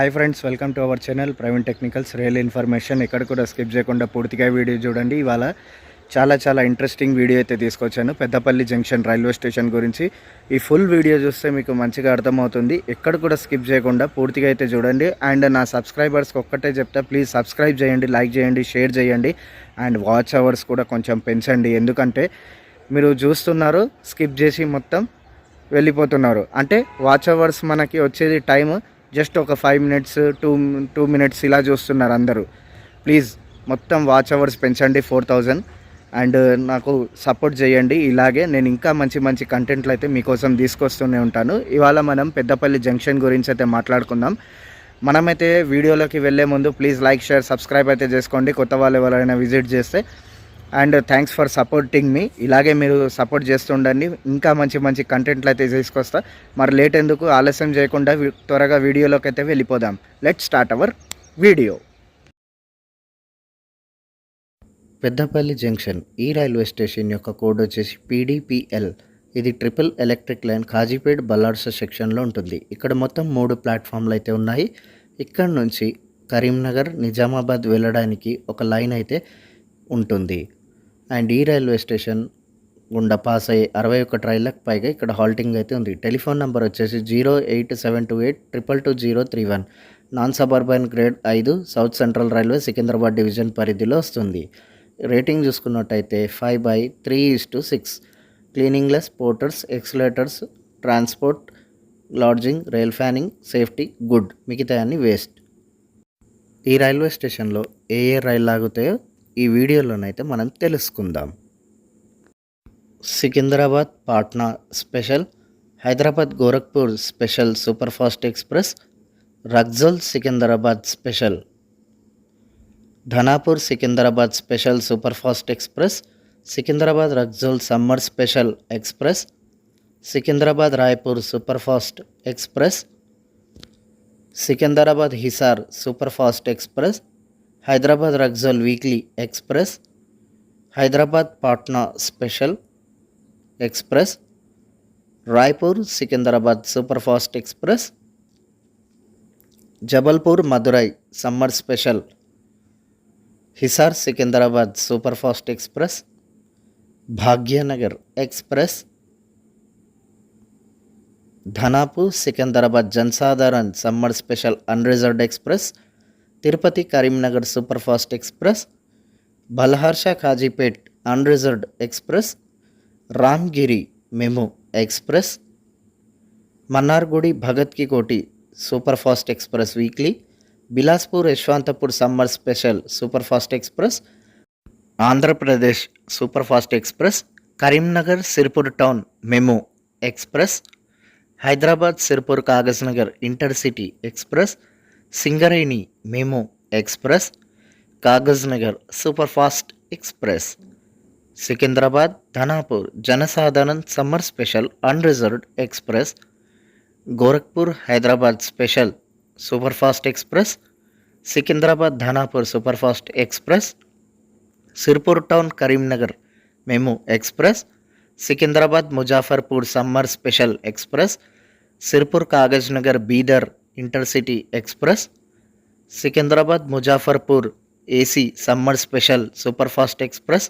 Hi friends, welcome to our channel Praveen technicals. Real information ఎక్కడ కూడా skip చేయకుండా పూర్తిగా వీడియో చూడండి. ఇవాళ చాలా ఇంట్రెస్టింగ్ వీడియో అయితే తీసుకొచ్చాను. పెద్దపల్లి జంక్షన్ రైల్వే స్టేషన్ గురించి. ఈ ఫుల్ వీడియో చూస్తే మీకు మంచిగా అర్థమవుతుంది. ఎక్కడ కూడా స్కిప్ చేయకుండా పూర్తిగా అయితే చూడండి. అండ్ నా సబ్స్క్రైబర్స్కి ఒక్కటే చెప్తా, ప్లీజ్ సబ్స్క్రైబ్ చేయండి, లైక్ చేయండి, షేర్ చేయండి. అండ్ వాచ్ అవర్స్ కూడా కొంచెం పెంచండి. ఎందుకంటే మీరు చూస్తున్నారు, స్కిప్ చేసి మొత్తం వెళ్ళిపోతున్నారు. అంటే వాచ్ అవర్స్ మనకి వచ్చేది టైం జస్ట్ ఒక 5 మినిట్స్, 2 మినిట్స్ ఇలా చూస్తున్నారు అందరూ. ప్లీజ్ మొత్తం వాచ్ అవర్స్ పెంచండి 4000. అండ్ నాకు సపోర్ట్ చేయండి. ఇలాగే నేను ఇంకా మంచి కంటెంట్లు అయితే మీకోసం తీసుకొస్తూనే ఉంటాను. ఇవాళ మనం పెద్దపల్లి జంక్షన్ గురించి అయితే మాట్లాడుకుందాం. మనమైతే వీడియోలోకి వెళ్ళే ముందు ప్లీజ్ లైక్, షేర్, సబ్స్క్రైబ్ అయితే చేసుకోండి, కొత్త వాళ్ళు ఎవరైనా విజిట్ చేస్తే. అండ్ థ్యాంక్స్ ఫర్ సపోర్టింగ్ మీ. ఇలాగే మీరు సపోర్ట్ చేస్తుండండి. ఇంకా మంచి కంటెంట్లు అయితే తీసుకొస్తా. మరి లేట్ ఎందుకు, ఆలస్యం చేయకుండా త్వరగా వీడియోలోకి అయితే వెళ్ళిపోదాం. Let's start our video. Peddapalli junction ఈ రైల్వే స్టేషన్ యొక్క కోడ్ వచ్చేసి PDPL. ఇది ట్రిపుల్ ఎలక్ట్రిక్ లైన్ కాజీపేట్ బల్లార్స సెక్షన్లో ఉంటుంది. ఇక్కడ మొత్తం 3 ప్లాట్ఫామ్లు అయితే ఉన్నాయి. ఇక్కడ నుంచి కరీంనగర్, నిజామాబాద్ వెళ్ళడానికి ఒక లైన్ అయితే ఉంటుంది. అండ్ ఈ రైల్వే స్టేషన్ గుండా పాస్ అయ్యే 61 రైళ్ళకు పైగా ఇక్కడ హాల్టింగ్ అయితే ఉంది. టెలిఫోన్ నెంబర్ వచ్చేసి 08728222031. Non suburban grade 5, south central railway Secunderabad division పరిధిలో వస్తుంది. రేటింగ్ చూసుకున్నట్టయితే 5/3:6. Cleanliness, porters, escalators, transport, lodging, rail fanning, safety good, మిగతా అన్ని వేస్ట్. ఈ రైల్వే స్టేషన్లో ఏ రైళ్ళు ఆగుతాయో ఈ వీడియోలోనైతే మనం తెలుసుకుందాం. Secunderabad Patna special, Hyderabad Gorakhpur special superfast express, Raxaul Secunderabad special, Danapur Secunderabad special superfast express, Secunderabad Raxaul summer special express, Secunderabad Raipur superfast express, Secunderabad Hisar superfast express, Hyderabad Raxaul weekly express, Hyderabad Patna special express, Raipur Secunderabad superfast express, Jabalpur Madurai summer special, Hisar Secunderabad superfast express, Bhagyanagar express, Danapur Secunderabad Jansadharan summer special unreserved express, Tirupati Karimnagar superfast express, Balharshah Kazipet unreserved express, Ramgiri MEMU express, Mannargudi Bhagat ki Kothi superfast express weekly, Bilaspur Yesvantpur summer special superfast express, Andhra Pradesh superfast express, Karimnagar Sirpur town MEMU express, Hyderabad Sirpur Kagaznagar intercity express, Singareni MEMU express, Kagaznagar superfast express, Secunderabad Danapur Janasadharana summer special unreserved express, Gorakhpur Hyderabad special superfast express, Secunderabad Danapur superfast express, Sirpur town Karimnagar MEMU express, Secunderabad Muzaffarpur summer special express, Sirpur Kagaznagar Bidar intercity express, Secunderabad Muzaffarpur AC summer special superfast express,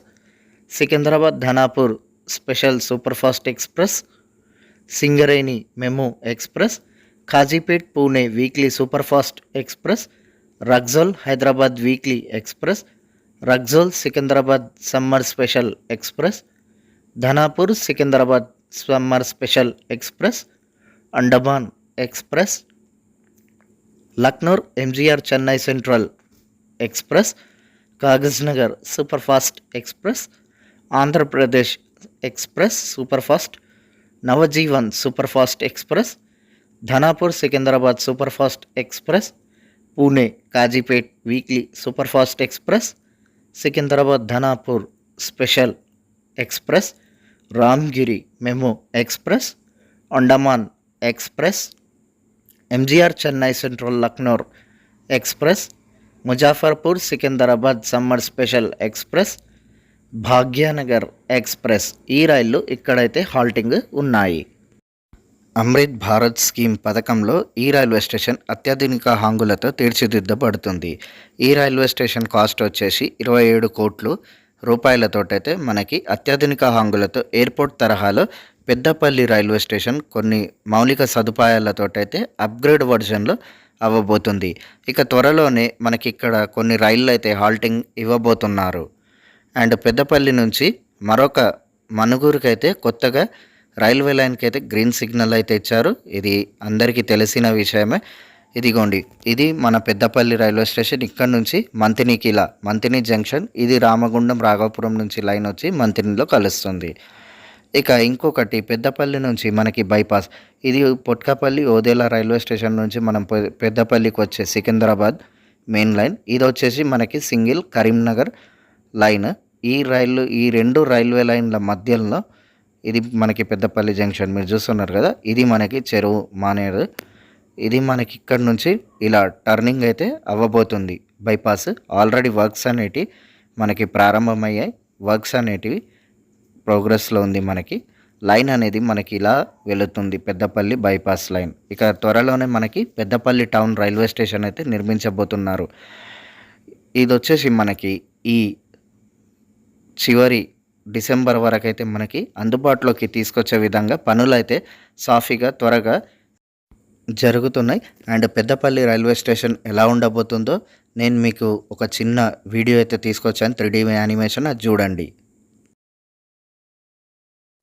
Secunderabad Danapur special superfast express, Singareni MEMU express, Kazipet Pune weekly superfast express, Raxaul Hyderabad weekly express, Raxaul Secunderabad summer special express, Danapur Secunderabad summer special express, Andaman express, Lucknow MGR Chennai central express, Kagaznagar superfast express, Andhra Pradesh express superfast, Navjeevan superfast express, Danapur Secunderabad superfast express, Pune Kazipet weekly superfast express, Secunderabad Danapur special express, Ramgiri MEMU express, Andaman express, MGR Chennai central Lucknow express, Muzaffarpur Secunderabad summer special express, Bhagyanagar express. ఈ రైళ్ళు ఇక్కడైతే halting ఉన్నాయి. Amrit Bharat scheme పథకంలో ఈ railway station అత్యాధునిక హంగులతో తీర్చిదిద్దబడుతుంది. ఈ railway station cost వచ్చేసి 27 కోట్లు రూపాయలతోటైతే మనకి అత్యాధునిక హంగులతో ఎయిర్పోర్ట్ తరహాలో పెద్దపల్లి రైల్వే స్టేషన్ కొన్ని మౌలిక సదుపాయాలతోటైతే అప్గ్రేడ్ వర్జన్లో అవ్వబోతుంది. ఇక త్వరలోనే మనకి ఇక్కడ కొన్ని రైళ్ళు అయితే హాల్టింగ్ ఇవ్వబోతున్నారు. అండ్ పెద్దపల్లి నుంచి మరొక మనుగూరుకైతే కొత్తగా రైల్వే లైన్కి అయితే గ్రీన్ సిగ్నల్ అయితే ఇచ్చారు. ఇది అందరికీ తెలిసిన విషయమే. ఇదిగోండి, ఇది మన పెద్దపల్లి రైల్వే స్టేషన్. ఇక్కడ నుంచి మంతిని జంక్షన్, ఇది రామగుండం రాఘవపురం నుంచి లైన్ వచ్చి మంతినిలో కలుస్తుంది. ఇక ఇంకొకటి పెద్దపల్లి నుంచి మనకి బైపాస్, ఇది పొట్కాపల్లి ఓదేల రైల్వే స్టేషన్ నుంచి మనం పెద్దపల్లికి వచ్చే సికింద్రాబాద్ మెయిన్ లైన్. ఇది వచ్చేసి మనకి సింగిల్ కరీంనగర్ లైన్. ఈ రెండు రైల్వే లైన్ల మధ్యలో ఇది మనకి పెద్దపల్లి జంక్షన్ మీరు చూస్తున్నారు కదా, ఇది మనకి చెరువు మానేరు. ఇది మనకి ఇక్కడ నుంచి ఇలా టర్నింగ్ అయితే అవ్వబోతుంది బైపాస్. ఆల్రెడీ వర్క్స్ అనేటివి మనకి ప్రారంభమయ్యాయి. వర్క్స్ అనేటివి ప్రోగ్రెస్లో ఉంది. మనకి లైన్ అనేది మనకి ఇలా వెళుతుంది, పెద్దపల్లి బైపాస్ లైన్. ఇక త్వరలోనే మనకి పెద్దపల్లి టౌన్ రైల్వే స్టేషన్ అయితే నిర్మించబోతున్నారు. ఇది వచ్చేసి మనకి ఈ చివరి డిసెంబర్ వరకు అయితే మనకి అందుబాటులోకి తీసుకొచ్చే విధంగా పనులు అయితే సాఫీగా త్వరగా జరుగుతున్నాయి. అండ్ పెద్దపల్లి రైల్వే స్టేషన్ ఎలా ఉండబోతుందో నేను మీకు ఒక చిన్న వీడియో అయితే తీసుకొచ్చాను, 3D యానిమేషన్, అది చూడండి.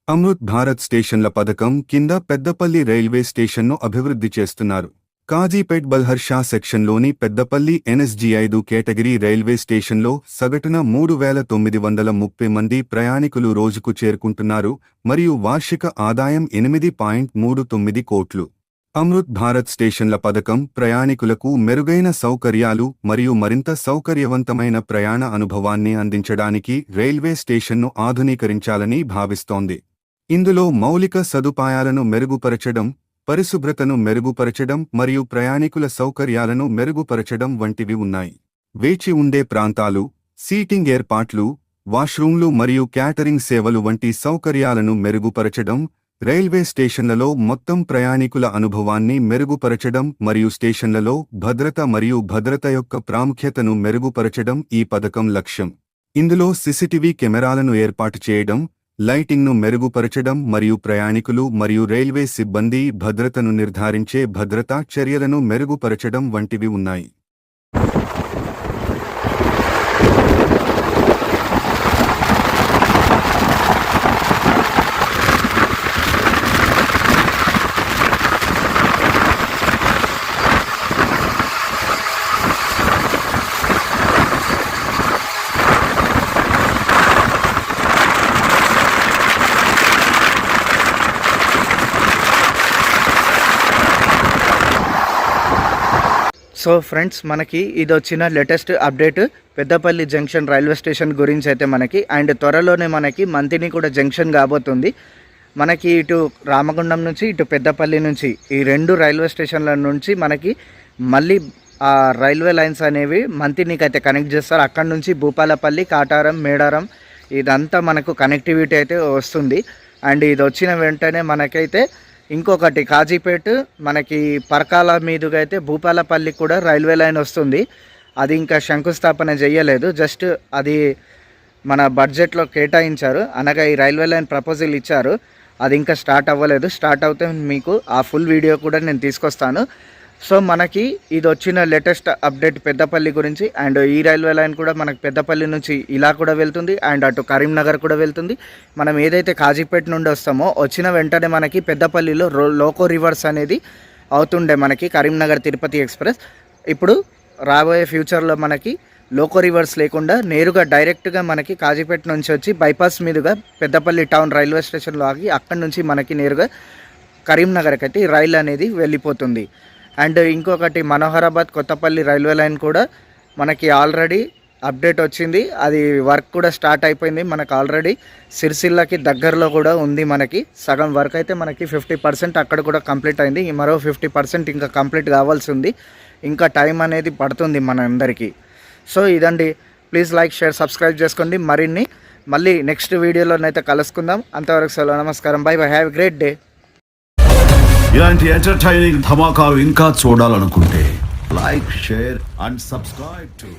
అమృత్ భారత్ స్టేషన్ల పథకం కింద పెద్దపల్లి రైల్వే స్టేషన్ను అభివృద్ధి చేస్తున్నారు. కాజీపేట్ బల్హర్షా సెక్షన్లోని పెద్దపల్లి NSG 5 కేటగిరీ రైల్వే స్టేషన్లో సగటున 3,930 మంది ప్రయాణికులు రోజుకు చేరుకుంటున్నారు మరియు వార్షిక ఆదాయం 8.39 కోట్లు. అమృత్ భారత్ స్టేషన్ల పథకం ప్రయాణికులకు మెరుగైన సౌకర్యాలు మరియు మరింత సౌకర్యవంతమైన ప్రయాణ అనుభవాన్ని అందించడానికి రైల్వే స్టేషన్ను ఆధునీకరించాలని భావిస్తోంది. ఇందులో మౌలిక సదుపాయాలను మెరుగుపరచడం, పరిశుభ్రతను మెరుగుపరచడం మరియు ప్రయాణికుల సౌకర్యాలను మెరుగుపరచడం వంటివి ఉన్నాయి. వేచి ఉండే ప్రాంతాలు, సీటింగ్ ఏర్పాట్లు, వాష్రూమ్లు మరియు క్యాటరింగ్ సేవలు వంటి సౌకర్యాలను మెరుగుపరచడం, రైల్వే స్టేషన్లలో మొత్తం ప్రయాణికుల అనుభవాన్ని మెరుగుపరచడం మరియు స్టేషన్లలో భద్రత మరియు భద్రత యొక్క ప్రాముఖ్యతను మెరుగుపరచడం ఈ పథకం లక్ష్యం. ఇందులో CCTV కెమెరాలను ఏర్పాటు చేయడం, లైటింగ్ను మెరుగుపరచడం మరియు ప్రయాణికులు మరియు రైల్వే సిబ్బంది భద్రతను నిర్ధారించే భద్రతా చర్యలను మెరుగుపరచడం వంటివి ఉన్నాయి. సో ఫ్రెండ్స్, మనకి ఇది వచ్చిన latest update Peddapalli junction railway station గురించి అయితే మనకి. అండ్ త్వరలోనే మనకి మంతిని కూడా జంక్షన్ కాబోతుంది. మనకి ఇటు రామగుండం నుంచి ఇటు పెద్దపల్లి నుంచి ఈ రెండు రైల్వే స్టేషన్ల నుంచి మనకి మళ్ళీ ఆ రైల్వే లైన్స్ అనేవి మంతినికి అయితే కనెక్ట్ చేస్తారు. అక్కడ నుంచి భూపాలపల్లి, కాటారం, మేడారం ఇదంతా మనకు కనెక్టివిటీ అయితే వస్తుంది. అండ్ ఇది వచ్చిన వెంటనే మనకైతే ఇంకొకటి కాజీపేట్ మనకి పరకాల మీదుగా అయితే భూపాలపల్లి కూడా రైల్వే లైన్ వస్తుంది. అది ఇంకా శంకుస్థాపన చేయలేదు, జస్ట్ అది మన బడ్జెట్లో కేటాయించారు, అనగా ఈ రైల్వే లైన్ ప్రపోజల్ ఇచ్చారు. అది ఇంకా స్టార్ట్ అవ్వలేదు. స్టార్ట్ అవుతే మీకు ఆ ఫుల్ వీడియో కూడా నేను తీసుకొస్తాను. సో మనకి ఇది వచ్చిన లేటెస్ట్ అప్డేట్ పెద్దపల్లి గురించి. అండ్ ఈ రైల్వే లైన్ కూడా మనకి పెద్దపల్లి నుంచి ఇలా కూడా వెళ్తుంది అండ్ అటు కరీంనగర్ కూడా వెళ్తుంది. మనం ఏదైతే కాజీపేట నుండి వస్తామో వచ్చిన వెంటనే మనకి పెద్దపల్లిలో లోకో రివర్స్ అనేది అవుతుండే మనకి కరీంనగర్ తిరుపతి ఎక్స్ప్రెస్. ఇప్పుడు రాబోయే ఫ్యూచర్లో మనకి లోకో రివర్స్ లేకుండా నేరుగా డైరెక్ట్గా మనకి కాజీపేట నుంచి వచ్చి బైపాస్ మీదుగా పెద్దపల్లి టౌన్ రైల్వే స్టేషన్లో ఆగి అక్కడి నుంచి మనకి నేరుగా కరీంనగర్కి అయితే ఈ రైలు అనేది వెళ్ళిపోతుంది. అండ్ ఇంకొకటి మనోహరాబాద్ కొత్తపల్లి రైల్వే లైన్ కూడా మనకి ఆల్రెడీ అప్డేట్ వచ్చింది. అది వర్క్ కూడా స్టార్ట్ అయిపోయింది. మనకు ఆల్రెడీ సిరిసిల్లకి దగ్గరలో కూడా ఉంది. మనకి సగం వర్క్ అయితే మనకి 50% అక్కడ కూడా కంప్లీట్ అయింది. మరో 50% ఇంకా కంప్లీట్ కావాల్సి ఉంది. ఇంకా టైం అనేది పడుతుంది మన అందరికీ. సో ఇదండి, ప్లీజ్ లైక్, షేర్, సబ్స్క్రైబ్ చేసుకోండి. మళ్ళీ నెక్స్ట్ వీడియోలోనైతే కలుసుకుందాం. అంతవరకు సెలవు, నమస్కారం, by by, have a great day. ఇలాంటి ఎంటర్టైనింగ్ ధమాకాలు ఇంకా చూడాలనుకుంటే like share and subscribe to